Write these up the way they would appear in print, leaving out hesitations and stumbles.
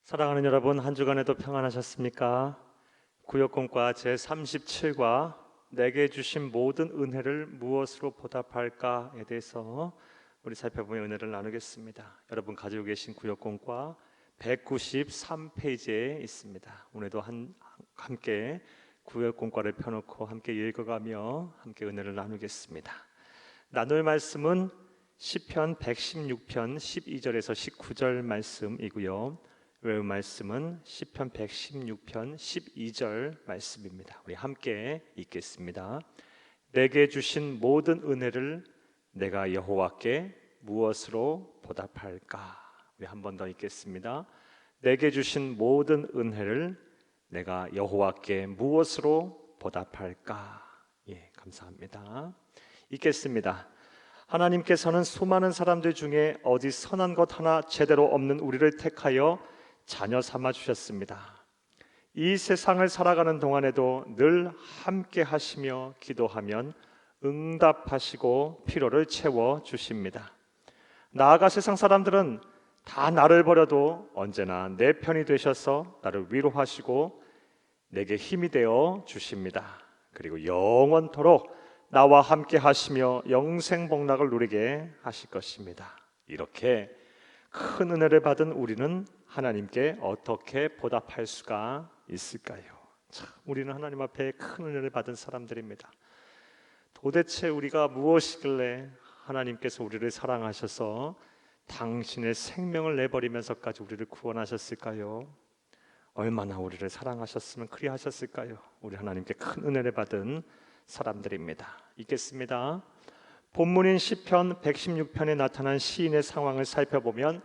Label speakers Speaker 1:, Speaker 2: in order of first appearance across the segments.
Speaker 1: 사랑하는 여러분, 한 주간에도 평안하셨습니까? 구역공과 제37과 내게 주신 모든 은혜를 무엇으로 보답할까에 대해서 우리 살펴보며 은혜를 나누겠습니다. 여러분 가지고 계신 구역공과 193페이지에 있습니다. 오늘도 함께 구역공과를 펴놓고 함께 읽어가며 함께 은혜를 나누겠습니다. 나눌 말씀은 시편 116편 12절에서 19절 말씀이고요. 외울 말씀은 시편 116편 12절 말씀입니다. 우리 함께 읽겠습니다. 내게 주신 모든 은혜를 내가 여호와께 무엇으로 보답할까? 우리 한 번 더 읽겠습니다. 내게 주신 모든 은혜를 내가 여호와께 무엇으로 보답할까? 감사합니다. 읽겠습니다. 하나님께서는 수많은 사람들 중에 어디 선한 것 하나 제대로 없는 우리를 택하여 자녀 삼아 주셨습니다. 이 세상을 살아가는 동안에도 늘 함께 하시며 기도하면 응답하시고 필요를 채워 주십니다. 나아가 세상 사람들은 다 나를 버려도 언제나 내 편이 되셔서 나를 위로하시고 내게 힘이 되어 주십니다. 그리고 영원토록 나와 함께 하시며 영생 복락을 누리게 하실 것입니다. 이렇게 큰 은혜를 받은 우리는 하나님께 어떻게 보답할 수가 있을까요? 참, 우리는 하나님 앞에 큰 은혜를 받은 사람들입니다. 도대체 우리가 무엇이길래 하나님께서 우리를 사랑하셔서 당신의 생명을 내버리면서까지 우리를 구원하셨을까요? 얼마나 우리를 사랑하셨으면 그리 하셨을까요? 우리 하나님께 큰 은혜를 받은 사람들입니다. 읽겠습니다. 본문인 시편 116편에 나타난 시인의 상황을 살펴보면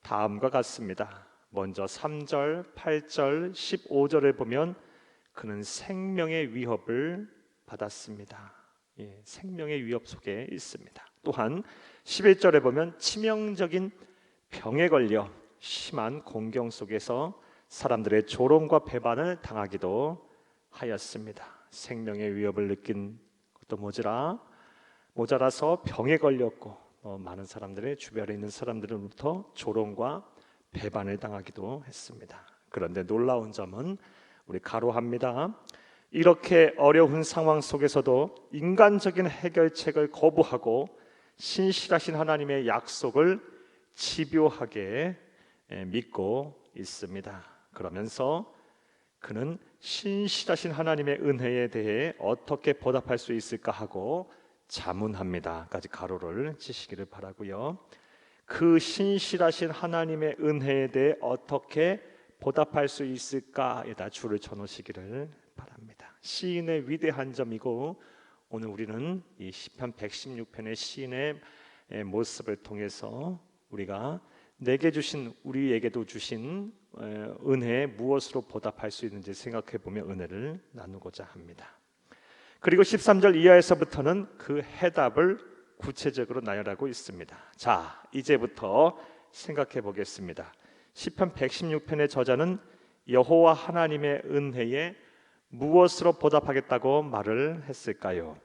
Speaker 1: 다음과 같습니다. 먼저 3절, 8절, 15절을 보면 그는 생명의 위협을 받았습니다. 생명의 위협 속에 있습니다. 또한 11절에 보면 치명적인 병에 걸려 심한 공경 속에서 사람들의 조롱과 배반을 당하기도 하였습니다. 생명의 위협을 느낀 것도 모자라서 병에 걸렸고 많은 사람들의 주변에 있는 사람들로부터 조롱과 배반을 당하기도 했습니다. 그런데 놀라운 점은 우리 가로합니다. 이렇게 어려운 상황 속에서도 인간적인 해결책을 거부하고 신실하신 하나님의 약속을 집요하게 믿고 있습니다. 그러면서 그는 신실하신 하나님의 은혜에 대해 어떻게 보답할 수 있을까 하고 자문합니다.까지 가로를 치시기를 바라고요. 그 신실하신 하나님의 은혜에 대해 어떻게 보답할 수 있을까에다 줄을 쳐놓으시기를 바랍니다. 시인의 위대한 점이고 오늘 우리는 이 시편 116편의 시인의 모습을 통해서 우리가 내게 주신 우리에게도 주신 은혜에 무엇으로 보답할 수 있는지 생각해 보며 은혜를 나누고자 합니다. 그리고 13절 이하에서부터는 그 해답을 구체적으로 나열하고 있습니다. 자, 이제부터 생각해 보겠습니다. 시편 116편의 저자는 여호와 하나님의 은혜에 무엇으로 보답하겠다고 말을 했을까요?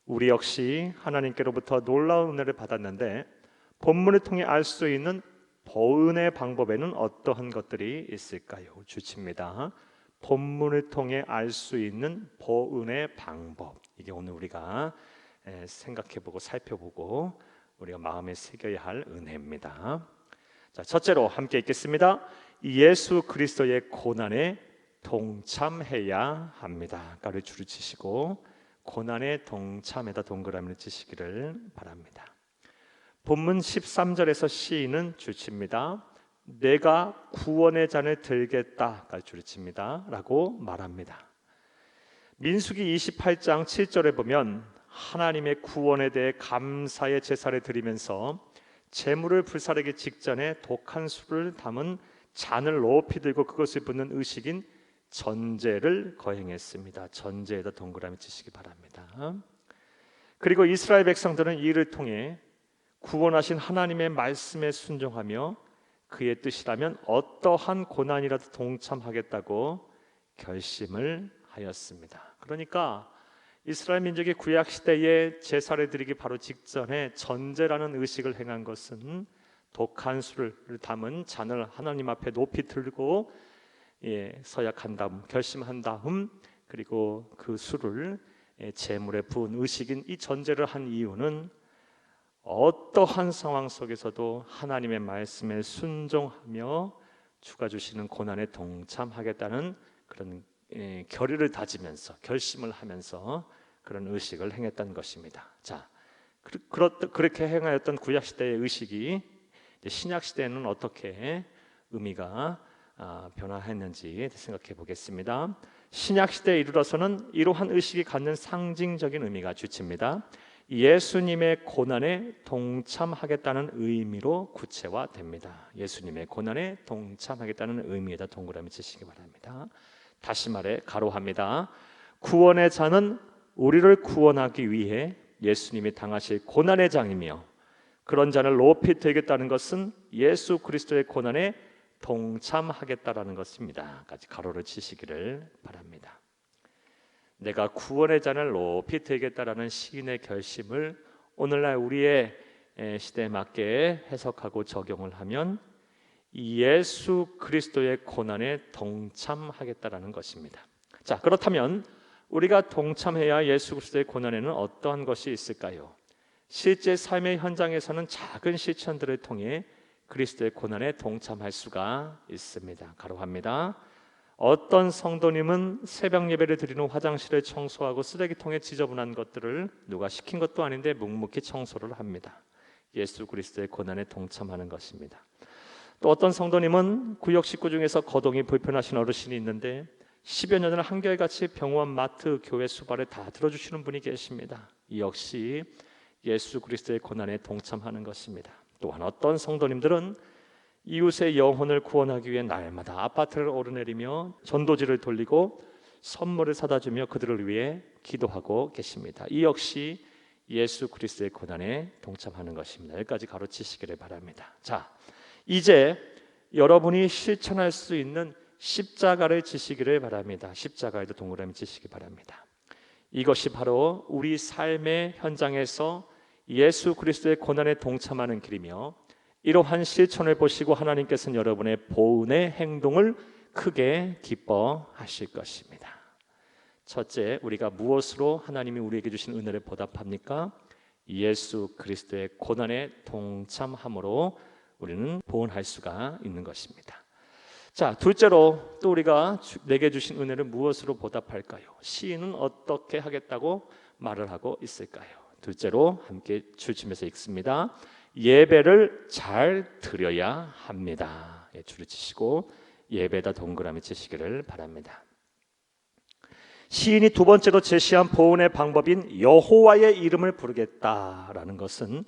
Speaker 1: 우리 역시 하나님께로부터 놀라운 은혜를 받았는데 본문을 통해 알 수 있는 보은의 방법에는 어떠한 것들이 있을까요? 주칩니다. 본문을 통해 알 수 있는 보은의 방법, 이게 오늘 우리가 생각해보고 살펴보고 우리가 마음에 새겨야 할 은혜입니다. 자, 첫째로 함께 읽겠습니다. 예수 그리스도의 고난에 동참해야 합니다. 가를 줄을 치시고 고난에 동참에다 동그라미를 치시기를 바랍니다. 본문 13절에서 시인은 줄칩니다. 내가 구원의 잔을 들겠다까지 줄칩니다 라고 말합니다. 민수기 28장 7절에 보면 하나님의 구원에 대해 감사의 제사를 드리면서 제물을 불사르기 직전에 독한 술을 담은 잔을 높이 들고 그것을 붓는 의식인 전제를 거행했습니다. 전제에다 동그라미 치시기 바랍니다. 그리고 이스라엘 백성들은 이를 통해 구원하신 하나님의 말씀에 순종하며 그의 뜻이라면 어떠한 고난이라도 동참하겠다고 결심을 하였습니다. 그러니까 이스라엘 민족이 구약 시대에 제사를 드리기 바로 직전에 전제라는 의식을 행한 것은 독한 술을 담은 잔을 하나님 앞에 높이 들고 서약한 다음, 결심한 다음, 그리고 그 술을 제물에 부은 의식인 이 전제를 한 이유는 어떠한 상황 속에서도 하나님의 말씀에 순종하며 주가 주시는 고난에 동참하겠다는 그런 결의를 다지면서, 결심을 하면서 그런 의식을 행했던 것입니다. 자, 그렇게 행하였던 구약 시대의 의식이 신약 시대에는 어떻게 의미가 변화했는지 생각해 보겠습니다. 신약 시대에 이르러서는 이러한 의식이 갖는 상징적인 의미가 주칩니다. 예수님의 고난에 동참하겠다는 의미로 구체화됩니다. 예수님의 고난에 동참하겠다는 의미에다 동그라미 치시기 바랍니다. 다시 말해 가로합니다. 구원의 잔은 우리를 구원하기 위해 예수님이 당하실 고난의 장이며, 그런 잔을 높이 들겠다는 것은 예수 그리스도의 고난에 동참하겠다라는 것입니다. 까지 가로를 치시기를 바랍니다. 내가 구원의 잔을 높이 들겠다라는 시인의 결심을 오늘날 우리의 시대에 맞게 해석하고 적용을 하면 예수 그리스도의 고난에 동참하겠다라는 것입니다. 자, 그렇다면 우리가 동참해야 예수 그리스도의 고난에는 어떠한 것이 있을까요? 실제 삶의 현장에서는 작은 실천들을 통해 그리스도의 고난에 동참할 수가 있습니다. 가로합니다. 어떤 성도님은 새벽 예배를 드리는 화장실을 청소하고 쓰레기통에 지저분한 것들을 누가 시킨 것도 아닌데 묵묵히 청소를 합니다. 예수 그리스도의 고난에 동참하는 것입니다. 또 어떤 성도님은 구역 식구 중에서 거동이 불편하신 어르신이 있는데 10여 년을 한결같이 병원, 마트, 교회 수발을 다 들어주시는 분이 계십니다. 이 역시 예수 그리스도의 고난에 동참하는 것입니다. 또한 어떤 성도님들은 이웃의 영혼을 구원하기 위해 날마다 아파트를 오르내리며 전도지를 돌리고 선물을 사다 주며 그들을 위해 기도하고 계십니다. 이 역시 예수 그리스도의 고난에 동참하는 것입니다. 여기까지 가로치시기를 바랍니다. 자, 이제 여러분이 실천할 수 있는 십자가를 지시기를 바랍니다. 십자가에도 동그라미 치시기 바랍니다. 이것이 바로 우리 삶의 현장에서 예수 그리스도의 고난에 동참하는 길이며, 이러한 실천을 보시고 하나님께서는 여러분의 보은의 행동을 크게 기뻐하실 것입니다. 첫째, 우리가 무엇으로 하나님이 우리에게 주신 은혜를 보답합니까? 예수 그리스도의 고난에 동참함으로 우리는 보은할 수가 있는 것입니다. 자, 둘째로 또 우리가 내게 주신 은혜를 무엇으로 보답할까요? 시인은 어떻게 하겠다고 말을 하고 있을까요? 둘째로 함께 줄치면서 읽습니다. 예배를 잘 드려야 합니다. 줄을 치시고 예배에다 동그라미 치시기를 바랍니다. 시인이 두 번째로 제시한 보은의 방법인 여호와의 이름을 부르겠다라는 것은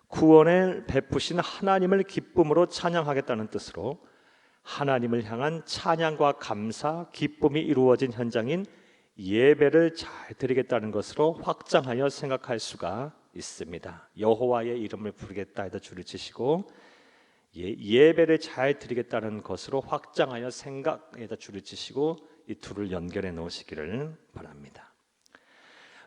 Speaker 1: 구원을 베푸신 하나님을 기쁨으로 찬양하겠다는 뜻으로 하나님을 향한 찬양과 감사, 기쁨이 이루어진 현장인 예배를 잘 드리겠다는 것으로 확장하여 생각할 수가 있습니다. 여호와의 이름을 부르겠다 해도 줄을 치시고 예배를 잘 드리겠다는 것으로 확장하여 생각에다 줄을 치시고 이 둘을 연결해 놓으시기를 바랍니다.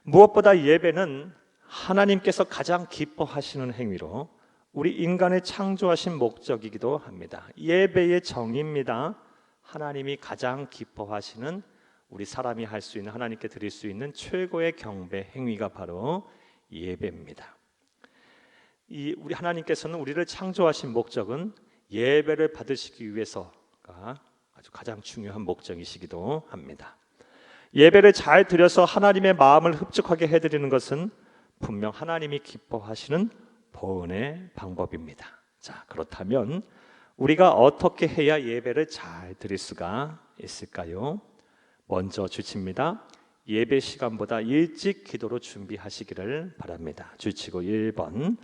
Speaker 1: 무엇보다 예배는 하나님께서 가장 기뻐하시는 행위로 우리 인간의 창조하신 목적이기도 합니다. 예배의 정의입니다. 하나님이 가장 기뻐하시는, 우리 사람이 할 수 있는, 하나님께 드릴 수 있는 최고의 경배 행위가 바로 예배입니다. 우리 하나님께서는 우리를 창조하신 목적은 예배를 받으시기 위해서가 아주 가장 중요한 목적이시기도 합니다. 예배를 잘 드려서 하나님의 마음을 흡족하게 해드리는 것은 분명 하나님이 기뻐하시는 보은의 방법입니다. 자, 그렇다면 우리가 어떻게 해야 예배를 잘 드릴 수가 있을까요? 먼저 주칩니다. 예배 시간보다 일찍 기도로 준비하시기를 바랍니다. 주치고 1번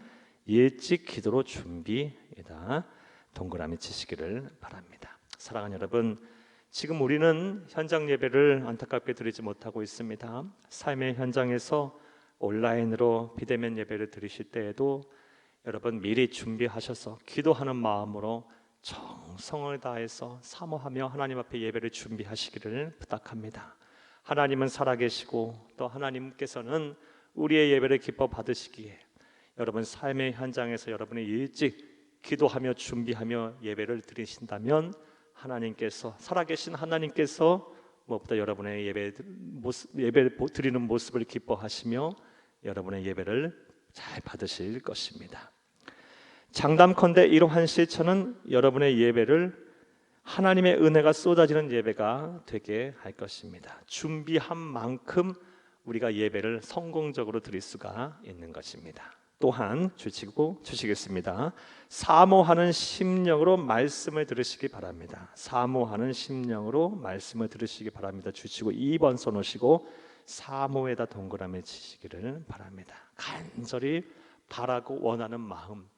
Speaker 1: 일찍 기도로 준비에다 동그라미 치시기를 바랍니다. 사랑하는 여러분, 지금 우리는 현장 예배를 안타깝게 드리지 못하고 있습니다. 삶의 현장에서 온라인으로 비대면 예배를 드리실 때에도 여러분 미리 준비하셔서 기도하는 마음으로 정성을 다해서 사모하며 하나님 앞에 예배를 준비하시기를 부탁합니다. 하나님은 살아계시고 또 하나님께서는 우리의 예배를 기뻐 받으시기에 여러분 삶의 현장에서 여러분이 일찍 기도하며 준비하며 예배를 드리신다면 하나님께서, 살아계신 하나님께서 무엇보다 여러분의 예배 드리는 모습을 기뻐하시며 여러분의 예배를 잘 받으실 것입니다. 장담컨대 이러한 실천은 여러분의 예배를 하나님의 은혜가 쏟아지는 예배가 되게 할 것입니다. 준비한 만큼 우리가 예배를 성공적으로 드릴 수가 있는 것입니다. 또한 주시겠습니다. 사모하는 심령으로 말씀을 들으시기 바랍니다. 사모하는 심령으로 말씀을 들으시기 바랍니다. 주시고 2번 써놓으시고 사모에다 동그라미 치시기를 바랍니다. 간절히 바라고 원하는 마음,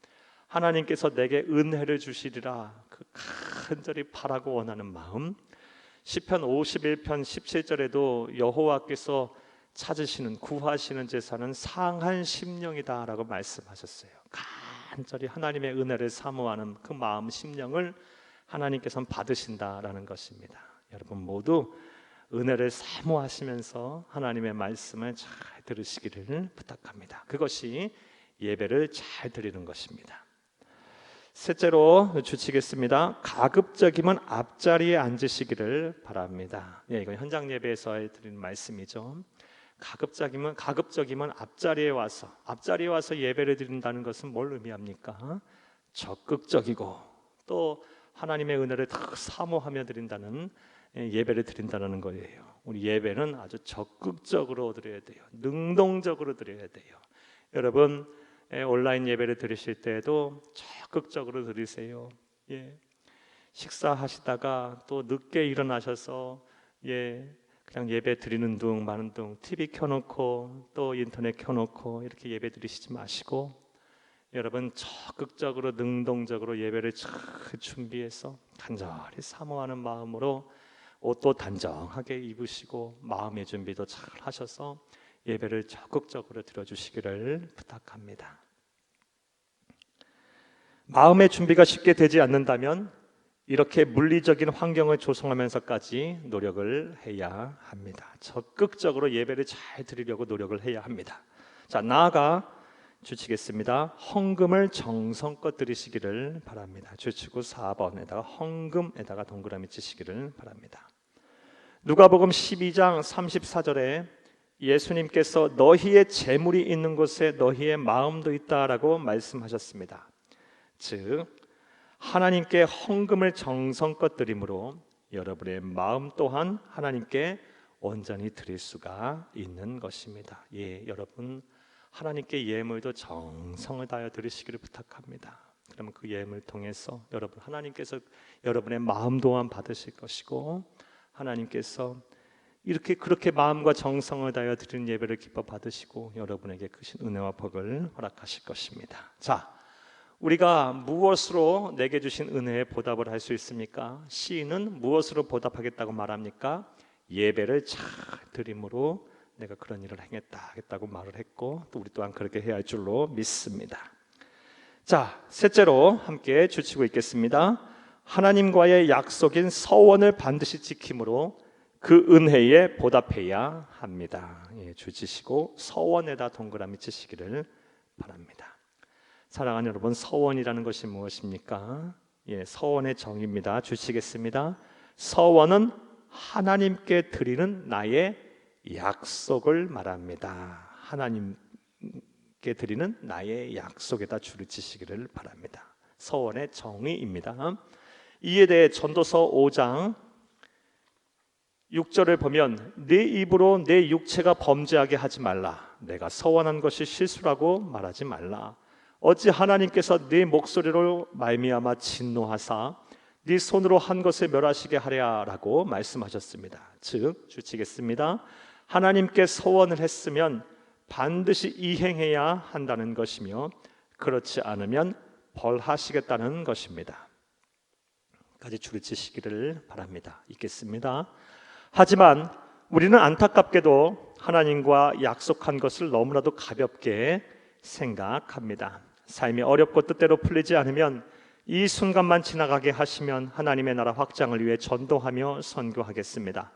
Speaker 1: 하나님께서 내게 은혜를 주시리라 그 간절히 바라고 원하는 마음. 시편 51편 17절에도 여호와께서 찾으시는 구하시는 제사는 상한 심령이다라고 말씀하셨어요. 간절히 하나님의 은혜를 사모하는 그 마음 심령을 하나님께서는 받으신다라는 것입니다. 여러분 모두 은혜를 사모하시면서 하나님의 말씀을 잘 들으시기를 부탁합니다. 그것이 예배를 잘 드리는 것입니다. 셋째로 주치겠습니다. 가급적이면 앞자리에 앉으시기를 바랍니다. 이건 현장 예배에서 드리는 말씀이죠. 가급적이면 앞자리에 와서 예배를 드린다는 것은 뭘 의미합니까? 적극적이고 또 하나님의 은혜를 더 사모하며 드린다는 예배를 드린다는 거예요. 우리 예배는 아주 적극적으로 드려야 돼요. 능동적으로 드려야 돼요. 여러분 온라인 예배를 드리실 때에도 적극적으로 드리세요. 식사하시다가 또 늦게 일어나셔서 그냥 예배 드리는 둥 마는 둥 TV 켜놓고 또 인터넷 켜놓고 이렇게 예배 드리시지 마시고 여러분 적극적으로 능동적으로 예배를 잘 준비해서 간절히 사모하는 마음으로 옷도 단정하게 입으시고 마음의 준비도 잘 하셔서 예배를 적극적으로 드려주시기를 부탁합니다. 마음의 준비가 쉽게 되지 않는다면 이렇게 물리적인 환경을 조성하면서까지 노력을 해야 합니다. 적극적으로 예배를 잘 드리려고 노력을 해야 합니다. 자, 나아가 주치겠습니다. 헌금을 정성껏 드리시기를 바랍니다. 주치고 4번에다가 헌금에다가 동그라미 치시기를 바랍니다. 누가복음 12장 34절에 예수님께서 너희의 재물이 있는 곳에 너희의 마음도 있다라고 말씀하셨습니다. 즉 하나님께 헌금을 정성껏 드림으로 여러분의 마음 또한 하나님께 온전히 드릴 수가 있는 것입니다. 여러분 하나님께 예물도 정성을 다하여 드리시기를 부탁합니다. 그러면 그 예물 통해서 여러분 하나님께서 여러분의 마음 또한 받으실 것이고 하나님께서 그렇게 마음과 정성을 다하여 드리는 예배를 기뻐 받으시고 여러분에게 크신 은혜와 복을 허락하실 것입니다. 자, 우리가 무엇으로 내게 주신 은혜에 보답을 할 수 있습니까? 시인은 무엇으로 보답하겠다고 말합니까? 예배를 잘 드림으로 내가 그런 일을 하겠다고 말을 했고 또 우리 또한 그렇게 해야 할 줄로 믿습니다. 자, 셋째로 함께 주치고 있겠습니다. 하나님과의 약속인 서원을 반드시 지킴으로 그 은혜에 보답해야 합니다. 주치시고 서원에다 동그라미 치시기를 바랍니다. 사랑하는 여러분, 서원이라는 것이 무엇입니까? 서원의 정의입니다. 주시겠습니다. 서원은 하나님께 드리는 나의 약속을 말합니다. 하나님께 드리는 나의 약속에다 줄을 치시기를 바랍니다. 서원의 정의입니다. 이에 대해 전도서 5장 6절을 보면 내 입으로 내 육체가 범죄하게 하지 말라. 내가 서원한 것이 실수라고 말하지 말라. 어찌 하나님께서 네 목소리로 말미암아 진노하사 네 손으로 한 것을 멸하시게 하랴라고 말씀하셨습니다. 즉 주치겠습니다. 하나님께 서원을 했으면 반드시 이행해야 한다는 것이며 그렇지 않으면 벌하시겠다는 것입니다. 까지 줄을 치시기를 바랍니다. 읽겠습니다. 하지만 우리는 안타깝게도 하나님과 약속한 것을 너무나도 가볍게 생각합니다. 삶이 어렵고 뜻대로 풀리지 않으면 이 순간만 지나가게 하시면 하나님의 나라 확장을 위해 전도하며 선교하겠습니다.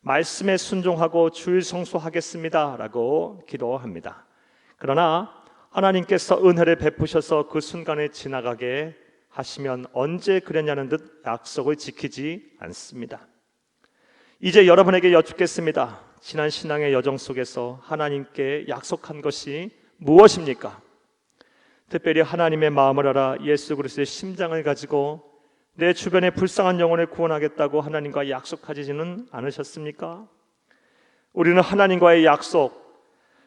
Speaker 1: 말씀에 순종하고 주일 성수하겠습니다 라고 기도합니다. 그러나 하나님께서 은혜를 베푸셔서 그 순간을 지나가게 하시면 언제 그랬냐는 듯 약속을 지키지 않습니다. 이제 여러분에게 여쭙겠습니다. 지난 신앙의 여정 속에서 하나님께 약속한 것이 무엇입니까? 특별히 하나님의 마음을 알아 예수 그리스도의 심장을 가지고 내 주변의 불쌍한 영혼을 구원하겠다고 하나님과 약속하지는 않으셨습니까? 우리는 하나님과의 약속,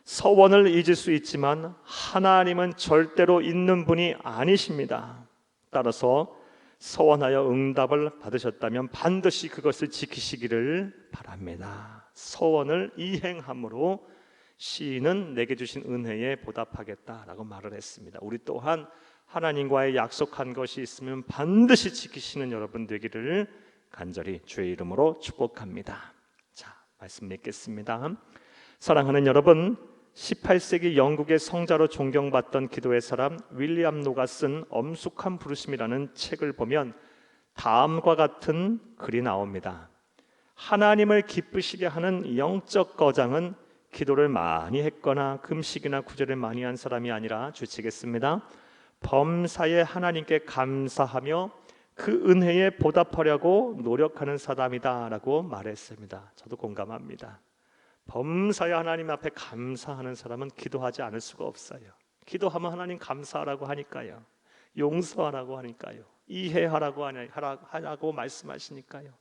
Speaker 1: 서원을 잊을 수 있지만 하나님은 절대로 잊는 분이 아니십니다. 따라서 서원하여 응답을 받으셨다면 반드시 그것을 지키시기를 바랍니다. 서원을 이행함으로 시인은 내게 주신 은혜에 보답하겠다라고 말을 했습니다. 우리 또한 하나님과의 약속한 것이 있으면 반드시 지키시는 여러분 되기를 간절히 주의 이름으로 축복합니다. 자, 말씀 맺겠습니다. 사랑하는 여러분, 18세기 영국의 성자로 존경받던 기도의 사람 윌리엄 노가 쓴 엄숙한 부르심이라는 책을 보면 다음과 같은 글이 나옵니다. 하나님을 기쁘시게 하는 영적 거장은 기도를 많이 했거나 금식이나 구제를 많이 한 사람이 아니라 주치겠습니다. 범사에 하나님께 감사하며 그 은혜에 보답하려고 노력하는 사람이다라고 말했습니다. 저도 공감합니다. 범사에 하나님 앞에 감사하는 사람은 기도하지 않을 수가 없어요. 기도하면 하나님 감사하라고 하니까요. 용서하라고 하니까요. 이해하라고 말씀하시니까요.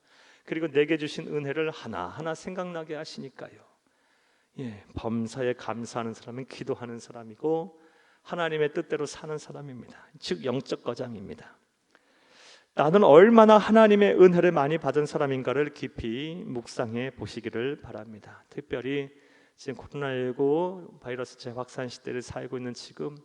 Speaker 1: 그리고 내게 주신 은혜를 하나하나 생각나게 하시니까요. 범사에 감사하는 사람은 기도하는 사람이고 하나님의 뜻대로 사는 사람입니다. 즉 영적 거장입니다. 나는 얼마나 하나님의 은혜를 많이 받은 사람인가를 깊이 묵상해 보시기를 바랍니다. 특별히 지금 코로나19 바이러스 재확산 시대를 살고 있는 지금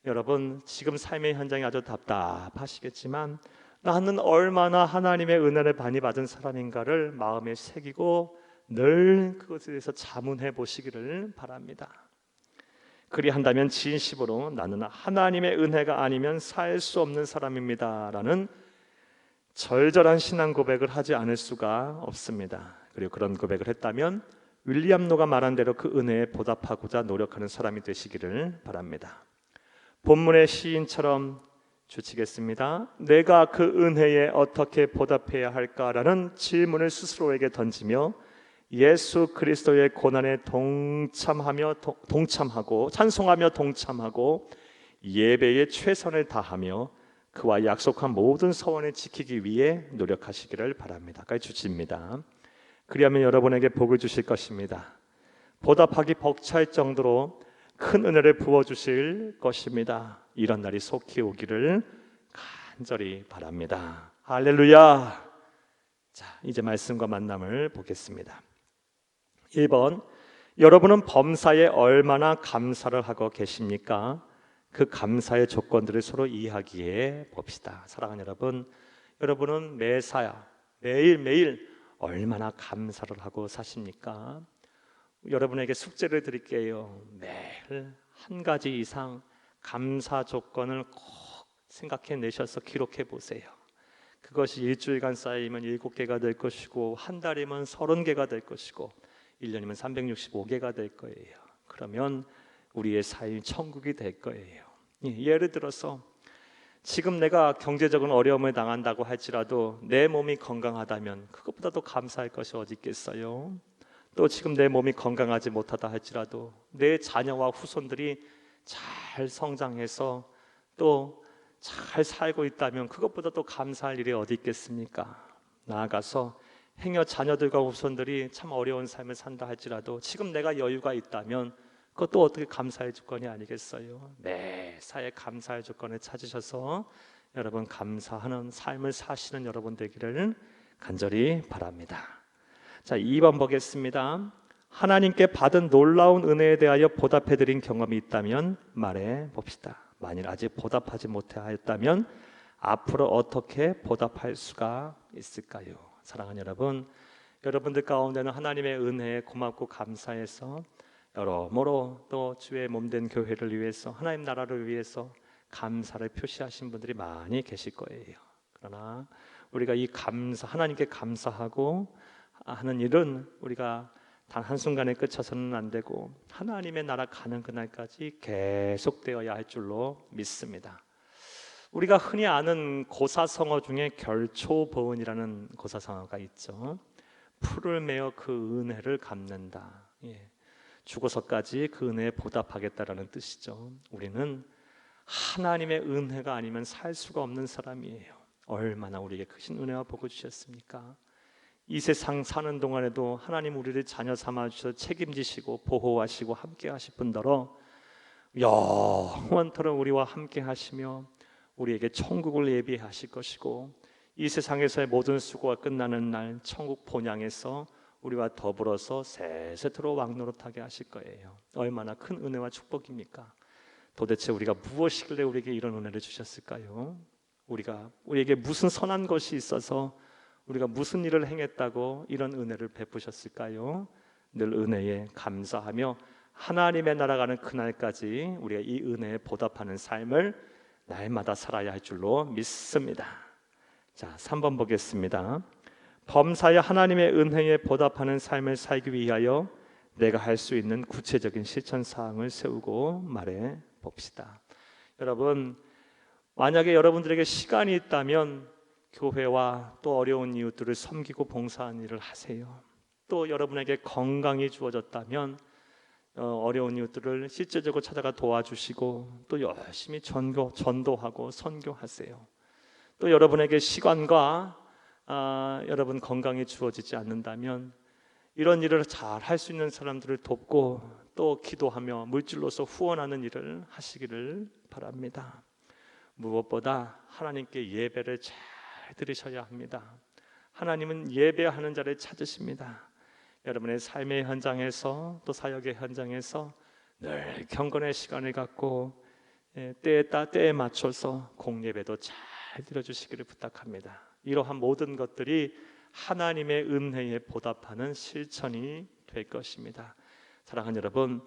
Speaker 1: 여러분 지금 삶의 현장이 아주 답답하시겠지만 나는 얼마나 하나님의 은혜를 많이 받은 사람인가를 마음에 새기고 늘 그것에 대해서 자문해 보시기를 바랍니다. 그리한다면 진심으로 나는 하나님의 은혜가 아니면 살 수 없는 사람입니다 라는 절절한 신앙 고백을 하지 않을 수가 없습니다. 그리고 그런 고백을 했다면 윌리엄 노가 말한 대로 그 은혜에 보답하고자 노력하는 사람이 되시기를 바랍니다. 본문의 시인처럼 주치겠습니다. 내가 그 은혜에 어떻게 보답해야 할까라는 질문을 스스로에게 던지며 예수 그리스도의 고난에 동참하고 찬송하며 동참하고 예배에 최선을 다하며 그와 약속한 모든 서원을 지키기 위해 노력하시기를 바랍니다. 까지 주십니다. 그리하면 여러분에게 복을 주실 것입니다. 보답하기 벅찰 정도로 큰 은혜를 부어주실 것입니다. 이런 날이 속히 오기를 간절히 바랍니다. 할렐루야. 자, 이제 말씀과 만남을 보겠습니다. 1번, 여러분은 범사에 얼마나 감사를 하고 계십니까? 그 감사의 조건들을 서로 이야기해 봅시다. 사랑하는 여러분, 여러분은 매사야 매일매일 얼마나 감사를 하고 사십니까? 여러분에게 숙제를 드릴게요. 매일 한 가지 이상 감사 조건을 꼭 생각해내셔서 기록해 보세요. 그것이 일주일간 쌓이면 7개가 될 것이고 한 달이면 30개가 될 것이고 1년이면 365개가 될 거예요. 그러면 우리의 삶이 천국이 될 거예요. 예를 들어서 지금 내가 경제적인 어려움을 당한다고 할지라도 내 몸이 건강하다면 그것보다 더 감사할 것이 어디 있겠어요? 또 지금 내 몸이 건강하지 못하다 할지라도 내 자녀와 후손들이 잘 성장해서 또 잘 살고 있다면 그것보다 또 감사할 일이 어디 있겠습니까? 나아가서 행여 자녀들과 후손들이 참 어려운 삶을 산다 할지라도 지금 내가 여유가 있다면 그것도 어떻게 감사의 조건이 아니겠어요? 매사에 감사의 조건을 찾으셔서 여러분 감사하는 삶을 사시는 여러분 되기를 간절히 바랍니다. 자, 2번 보겠습니다. 하나님께 받은 놀라운 은혜에 대하여 보답해드린 경험이 있다면 말해 봅시다. 만일 아직 보답하지 못하였다면 앞으로 어떻게 보답할 수가 있을까요? 사랑하는 여러분, 여러분들 가운데는 하나님의 은혜에 고맙고 감사해서 여러모로 또 주의 몸된 교회를 위해서 하나님 나라를 위해서 감사를 표시하신 분들이 많이 계실 거예요. 그러나 우리가 이 하나님께 감사하고 하는 일은 우리가 단 한순간에 끝쳐서는 안 되고 하나님의 나라 가는 그날까지 계속되어야 할 줄로 믿습니다. 우리가 흔히 아는 고사성어 중에 결초보은이라는 고사성어가 있죠. 풀을 메어 그 은혜를 갚는다. 예. 죽어서까지 그 은혜에 보답하겠다라는 뜻이죠. 우리는 하나님의 은혜가 아니면 살 수가 없는 사람이에요. 얼마나 우리에게 크신 은혜와 복을 주셨습니까? 이 세상 사는 동안에도 하나님 우리를 자녀 삼아 주셔서 책임지시고 보호하시고 함께 하실 뿐더러 영원토록 우리와 함께 하시며 우리에게 천국을 예비하실 것이고, 이 세상에서의 모든 수고가 끝나는 날 천국 본향에서 우리와 더불어서 세세토록 왕노릇하게 하실 거예요. 얼마나 큰 은혜와 축복입니까? 도대체 우리가 무엇이길래 우리에게 이런 은혜를 주셨을까요? 우리에게 무슨 선한 것이 있어서, 우리가 무슨 일을 행했다고 이런 은혜를 베푸셨을까요? 늘 은혜에 감사하며 하나님의 나라 가는 그날까지 우리가 이 은혜에 보답하는 삶을 날마다 살아야 할 줄로 믿습니다. 자, 3번 보겠습니다. 범사에 하나님의 은혜에 보답하는 삶을 살기 위하여 내가 할 수 있는 구체적인 실천 사항을 세우고 말해 봅시다. 여러분, 만약에 여러분들에게 시간이 있다면 교회와 또 어려운 이웃들을 섬기고 봉사하는 일을 하세요. 또 여러분에게 건강이 주어졌다면 어려운 이웃들을 실제적으로 찾아가 도와주시고 또 열심히 전도하고 선교하세요. 또 여러분에게 시간과 여러분 건강이 주어지지 않는다면 이런 일을 잘 할 수 있는 사람들을 돕고 또 기도하며 물질로서 후원하는 일을 하시기를 바랍니다. 무엇보다 하나님께 예배를 잘 드리셔야 합니다. 하나님은 예배하는 자를 찾으십니다. 여러분의 삶의 현장에서 또 사역의 현장에서 늘 경건의 시간을 갖고 때에 맞춰서 공예배도 잘 드려주시기를 부탁합니다. 이러한 모든 것들이 하나님의 은혜에 보답하는 실천이 될 것입니다. 사랑하는 여러분,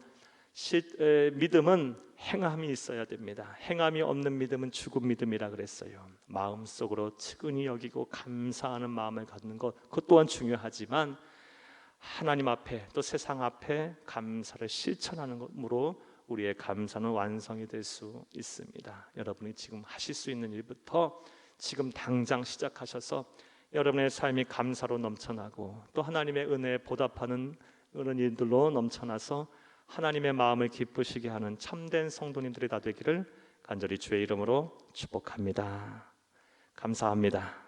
Speaker 1: 믿음은 행함이 있어야 됩니다. 행함이 없는 믿음은 죽은 믿음이라 그랬어요. 마음속으로 측은히 여기고 감사하는 마음을 갖는 것, 그것 또한 중요하지만 하나님 앞에 또 세상 앞에 감사를 실천하는 것으로 우리의 감사는 완성이 될 수 있습니다. 여러분이 지금 하실 수 있는 일부터 지금 당장 시작하셔서 여러분의 삶이 감사로 넘쳐나고 또 하나님의 은혜에 보답하는 그런 일들로 넘쳐나서 하나님의 마음을 기쁘시게 하는 참된 성도님들이 다 되기를 간절히 주의 이름으로 축복합니다. 감사합니다.